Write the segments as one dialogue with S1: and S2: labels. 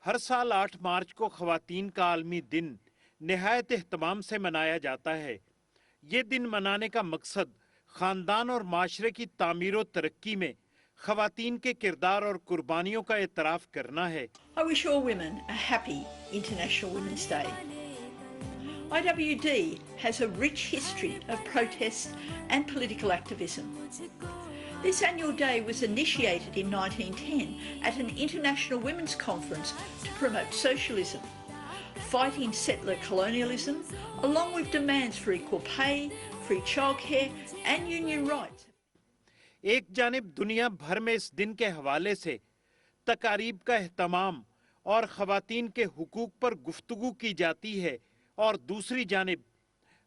S1: हर साल 8 मार्च को ख़वातीन का आलमी दिन निहायत एहतमाम से मनाया जाता है। ये दिन मनाने का मकसद ख़ानदान और माशरे की तामीर और तरक्की में ख़वातीन के किरदार और कुर्बानियों का एतराफ़ करना है।
S2: I wish all women a happy International Women's Day. IWD has a rich history of protest and political activism. This annual day was initiated in 1910 at an international women's conference to promote socialism, fighting settler colonialism, along with demands for equal pay, free childcare and union rights.
S1: एक जानिब दुनिया भर में इस दिन के हवाले से तकारीब का एहतमाम और ख़वातीन के हुकूक पर गुफ्तगू की जाती है और दूसरी जानिब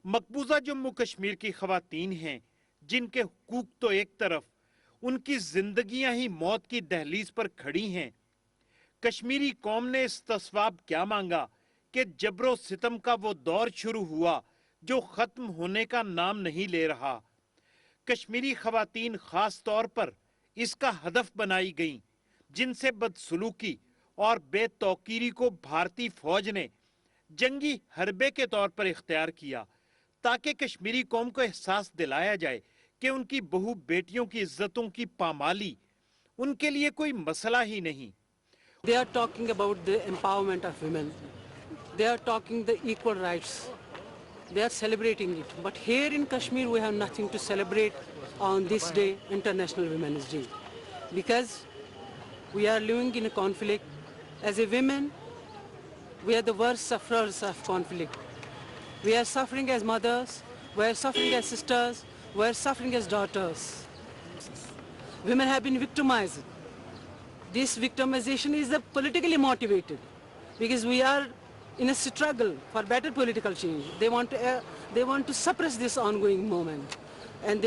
S1: मकबूजा जम्मू कश्मीर की ख़वातीन हैं जिनके हुकूक तो एक तरफ, उनकी जिंदगियां ही मौत की दहलीज पर खड़ी हैं। कश्मीरी कौम ने इस्तिस्वाब क्या मांगा कि जबरो सितम का वो दौर शुरू हुआ जो खत्म होने का नाम नहीं ले रहा। कश्मीरी ख़वातीन खास तौर पर इसका हदफ बनाई गईं, जिनसे बदसलूकी और बेतौकीरी को भारतीय फौज ने जंगी हरबे के तौर पर इख्तियार किया ताकि कश्मीरी कौम को एहसास दिलाया जाए कि उनकी बहू बेटियों की इज्जतों की पामाली उनके लिए कोई मसला ही नहीं।
S3: They are talking about the empowerment of women. They are talking the equal rights. They are celebrating it. But here in Kashmir we have nothing to celebrate on this day, International Women's Day. Because we are living in a conflict. As a women, we are the worst sufferers of conflict. We are suffering as mothers, we are suffering as sisters, we are suffering as daughters. Women have been victimized. This victimization is politically motivated because we are in a struggle for better political change. They want to suppress this ongoing moment, and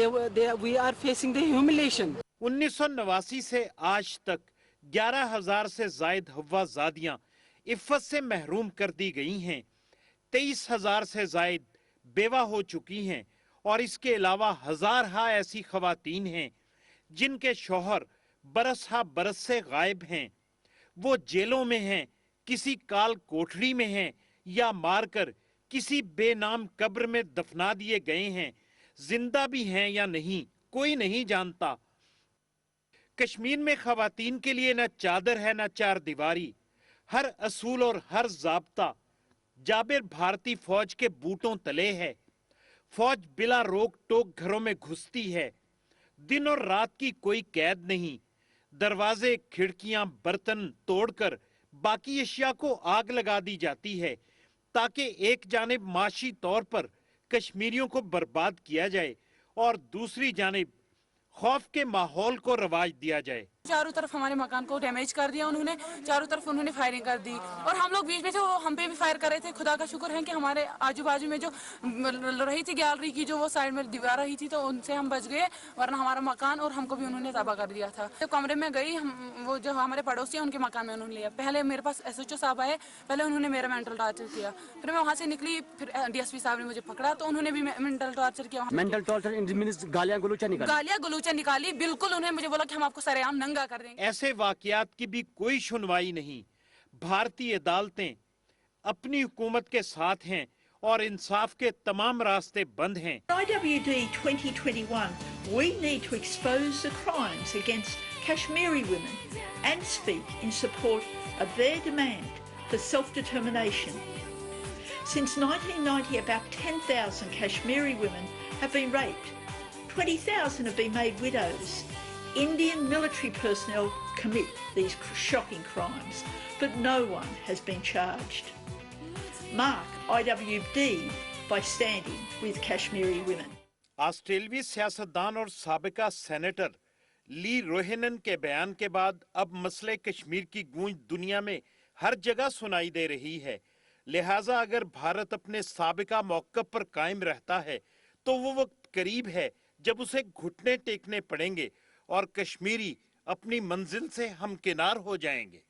S3: we are facing the humiliation.
S1: 1989 से आज तक 11,000 से जायद हव्वाजादियां इफ़्फ़त से महरूम कर दी गई हैं। 23,000 से जायद बेवा हो चुकी हैं और इसके अलावा हज़ार ऐसी ख़वातीन हैं जिनके शौहर बरस हा बरस से गायब हैं। वो जेलों में हैं, किसी काल कोठरी में हैं या मारकर किसी बेनाम कब्र में दफना दिए गए हैं। जिंदा भी हैं या नहीं, कोई नहीं जानता। कश्मीर में ख़वातीन के लिए न चादर है न चार दीवारी। हर असूल और हर ज़ाब्ता जाबिर भारतीय फौज के बूटों तले है। फौज बिला रोक टोक घरों में घुसती है। दिन और रात की कोई कैद नहीं। दरवाजे, खिड़कियां, बर्तन तोड़कर बाकी अशिया को आग लगा दी जाती है ताकि एक जानिब माशी तौर पर कश्मीरियों को बर्बाद किया जाए और दूसरी जानिब खौफ के माहौल को रवाज दिया जाए।
S4: चारों तरफ हमारे मकान को डैमेज कर दिया उन्होंने, चारों तरफ उन्होंने फायरिंग कर दी और हम लोग बीच में थे, वो हम पे भी फायर कर रहे थे। खुदा का शुक्र है कि हमारे आजू बाजू में जो रही थी गैलरी की, जो वो साइड में दीवार रही थी, तो उनसे हम बच गए, वरना हमारा मकान और हमको भी उन्होंने तबाह कर दिया था। तो कमरे में गई, वो जो हमारे पड़ोसी है उनके मकान में उन्होंने लिया। पहले मेरे पास SHO साहब आए, पहले उन्होंने मेरा मेंटल टॉर्चर किया, फिर मैं वहाँ से निकली, फिर DSP साहब ने मुझे पकड़ा तो उन्होंने भी मेंटल टॉर्चर किया।
S3: मेंटल टॉर्चर गालियाँ
S4: गलूचा निकाली, बिल्कुल। उन्होंने मुझे बोला कि हम आपको सरेआम नंगा कर देंगे।
S1: ऐसे वाकयात की भी कोई सुनवाई नहीं। भारतीय अदालतें अपनी हुकूमत के साथ हैं और इंसाफ के तमाम रास्ते बंद हैं।
S2: IWD 2021, we need to expose the crimes against Kashmiri women and speak in support of their demand for self-determination. Since 1990, about 10,000 Kashmiri women have been raped. 20,000 have been made widows. Indian military personnel commit these shocking crimes, but no one has been charged. Mark IWD by standing with Kashmiri women.
S1: ऑस्ट्रेलियाई सियासतदान और साबिका senator ली रोहेनन के बयान के बाद अब मसले कश्मीर की गूंज दुनिया में हर जगह सुनाई दे रही है। लिहाजा अगर भारत अपने साबिका मौक़िफ़ पर कायम रहता है तो वो वक्त करीब है जब उसे घुटने टेकने पड़ेंगे और कश्मीरी अपनी मंजिल से हमकिनार हो जाएंगे।